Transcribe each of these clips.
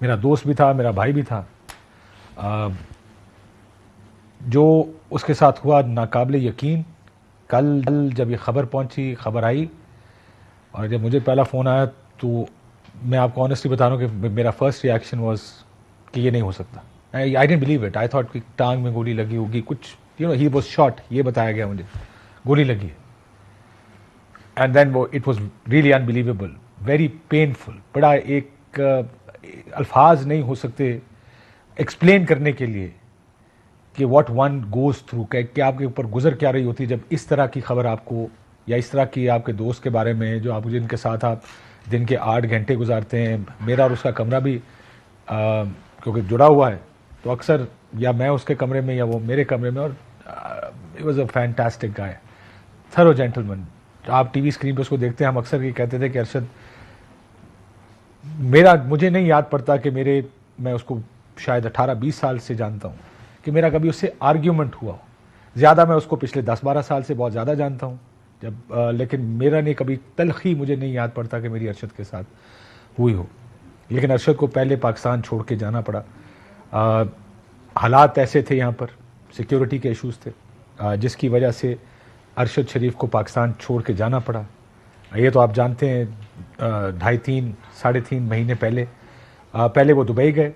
मेरा दोस्त भी था, मेरा भाई भी था। जो उसके साथ हुआ नाकाबिले यकीन। कल जब ये खबर पहुंची, खबर आई और जब मुझे पहला फ़ोन आया तो मैं आपको ऑनेस्टली बता रहा हूँ कि मेरा फर्स्ट रिएक्शन वाज कि ये नहीं हो सकता। I don't believe it. I thought कि टांग में गोली लगी होगी, कुछ ही वाज शॉट, ये बताया गया मुझे, गोली लगी। एंड देन वो it was really unbelievable, very painful. बड़ा एक अल्फाज नहीं हो सकते एक्सप्लेन करने के लिए कि व्हाट वन गोज थ्रू, कि आपके ऊपर गुजर क्या रही होती है जब इस तरह की खबर आपको, या इस तरह की आपके दोस्त के बारे में जो आप, जिनके साथ आप दिन के 8 घंटे गुजारते हैं। मेरा और उसका कमरा भी क्योंकि जुड़ा हुआ है, तो अक्सर या मैं उसके कमरे में या वो मेरे कमरे में। और it was a fantastic guy, thorough gentleman. आप टीवी स्क्रीन पर उसको देखते हैं, हम अक्सर ये कहते थे कि अरशद, मुझे नहीं याद पड़ता कि मैं उसको शायद 18-20 साल से जानता हूँ कि मेरा कभी उससे आर्ग्यूमेंट हुआ हो। ज़्यादा मैं उसको पिछले 10-12 साल से बहुत ज़्यादा जानता हूँ लेकिन मेरा नहीं कभी तलखी, मुझे नहीं याद पड़ता कि मेरी अरशद के साथ हुई हो। लेकिन अरशद को पहले पाकिस्तान छोड़ के जाना पड़ा। हालात ऐसे थे, यहाँ पर सिक्योरिटी के इश्यूज़ थे जिसकी वजह से अरशद शरीफ को पाकिस्तान छोड़ के जाना पड़ा। ये तो आप जानते हैं, 2.5, 3.5 महीने पहले वो दुबई गए।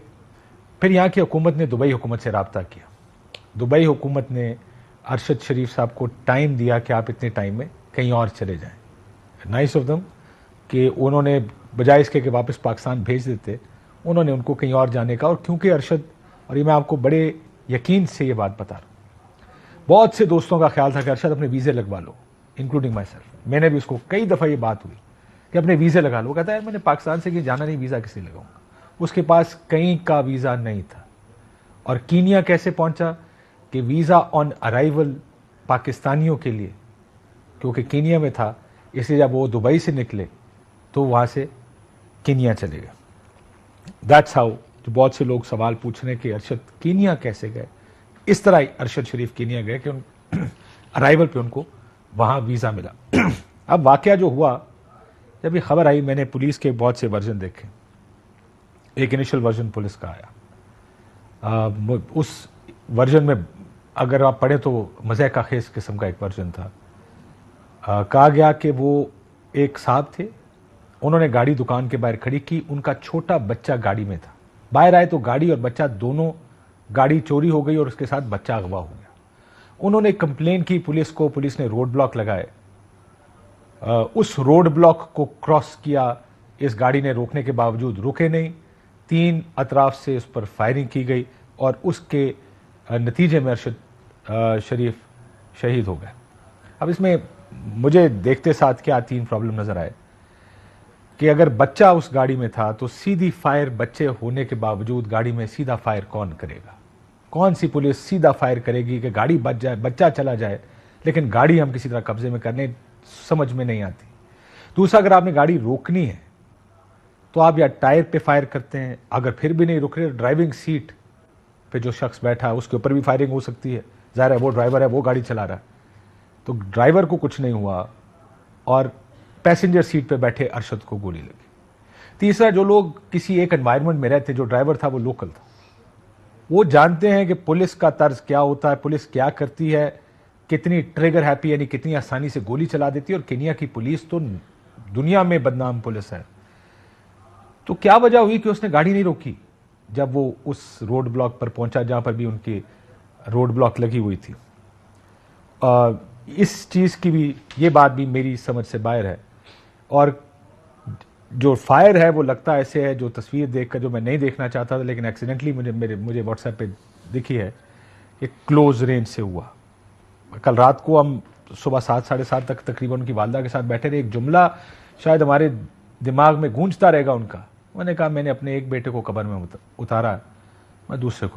फिर यहाँ की हुकूमत ने दुबई हुकूमत से रब्ता किया। दुबई हुकूमत ने अरशद शरीफ साहब को टाइम दिया कि आप इतने टाइम में कहीं और चले जाएं। नाइस ऑफ दम कि उन्होंने बजाय इसके कि वापस पाकिस्तान भेज देते, उन्होंने उनको कहीं और जाने का। और क्योंकि अरशद, और ये मैं आपको बड़े यकीन से ये बात बता रहा हूँ, बहुत से दोस्तों का ख्याल था कि अरशद अपने वीज़े लगवा लो, इंक्लूडिंग माई सेल्फ। मैंने भी उसको कई दफ़ा ये बात हुई कि अपने वीज़े लगा लो। कहता है मैंने पाकिस्तान से कहीं जाना नहीं, वीज़ा किसे लगाऊंगा। उसके पास कहीं का वीज़ा नहीं था। और कीनिया कैसे पहुंचा कि वीज़ा ऑन अराइवल पाकिस्तानियों के लिए, क्योंकि कीनिया में था, इसलिए जब वो दुबई से निकले तो वहाँ से कीनिया चले गए। That's how. जो बहुत से लोग सवाल पूछ रहे हैं कि अरशद कीनिया कैसे गए, इस तरह अरशद शरीफ कीनिया गए कि अराइवल पे उनको वहाँ वीज़ा मिला। अब वाकया जो हुआ, जब ये खबर आई, मैंने पुलिस के बहुत से वर्जन देखे। एक इनिशियल वर्जन पुलिस का आया, उस वर्जन में अगर आप पढ़े तो मज़े का खेस किस्म का एक वर्जन था। कहा गया कि वो एक साहब थे, उन्होंने गाड़ी दुकान के बाहर खड़ी की, उनका छोटा बच्चा गाड़ी में था। बाहर आए तो गाड़ी और बच्चा दोनों, गाड़ी चोरी हो गई और उसके साथ बच्चा अगवा हो गया। उन्होंने कंप्लेन की पुलिस को, पुलिस ने रोड ब्लॉक लगाए। उस रोड ब्लॉक को क्रॉस किया, इस गाड़ी ने रोकने के बावजूद रुके नहीं। 3 अतराफ से उस पर फायरिंग की गई और उसके नतीजे में अरशद शरीफ शहीद हो गए। अब इसमें मुझे देखते साथ क्या 3 प्रॉब्लम नजर आए कि अगर बच्चा उस गाड़ी में था तो सीधी फायर, बच्चे होने के बावजूद गाड़ी में सीधा फायर कौन करेगा? कौन सी पुलिस सीधा फायर करेगी कि गाड़ी बच जाए, बच्चा चला जाए, लेकिन गाड़ी हम किसी तरह कब्जे में करने, समझ में नहीं आती। दूसरा, अगर आपने गाड़ी रोकनी है तो आप या टायर पे फायर करते हैं, अगर फिर भी नहीं रुक रहे, ड्राइविंग सीट पे जो शख्स बैठा है उसके ऊपर भी फायरिंग हो सकती है। जाहिर है वो ड्राइवर है, वो गाड़ी चला रहा है, तो ड्राइवर को कुछ नहीं हुआ और पैसेंजर सीट पे बैठे अरशद को गोली लगी। तीसरा, जो लोग किसी एक एनवायरनमेंट में रहते, जो ड्राइवर था वो लोकल था, वो जानते हैं कि पुलिस का तर्ज क्या होता है, पुलिस क्या करती है, कितनी ट्रिगर हैप्पी, यानी कितनी आसानी से गोली चला देती है। और केनिया की पुलिस तो दुनिया में बदनाम पुलिस है। तो क्या वजह हुई कि उसने गाड़ी नहीं रोकी जब वो उस रोड ब्लॉक पर पहुंचा जहां पर भी उनकी रोड ब्लॉक लगी हुई थी? इस चीज़ की भी, ये बात भी मेरी समझ से बाहर है। और जो फायर है वो लगता ऐसे है, जो तस्वीर देखकर जो मैं नहीं देखना चाहता था लेकिन एक्सीडेंटली मुझे व्हाट्सएप पे दिखी है, कि क्लोज रेंज से हुआ। कल रात को हम सुबह 7, 7:30 तक तकरीबन उनकी वालदा के साथ बैठे रहे। एक जुमला शायद हमारे दिमाग में गूंजता रहेगा उनका। मैंने कहा मैंने अपने एक बेटे को कब्र में उतारा, मैं दूसरे को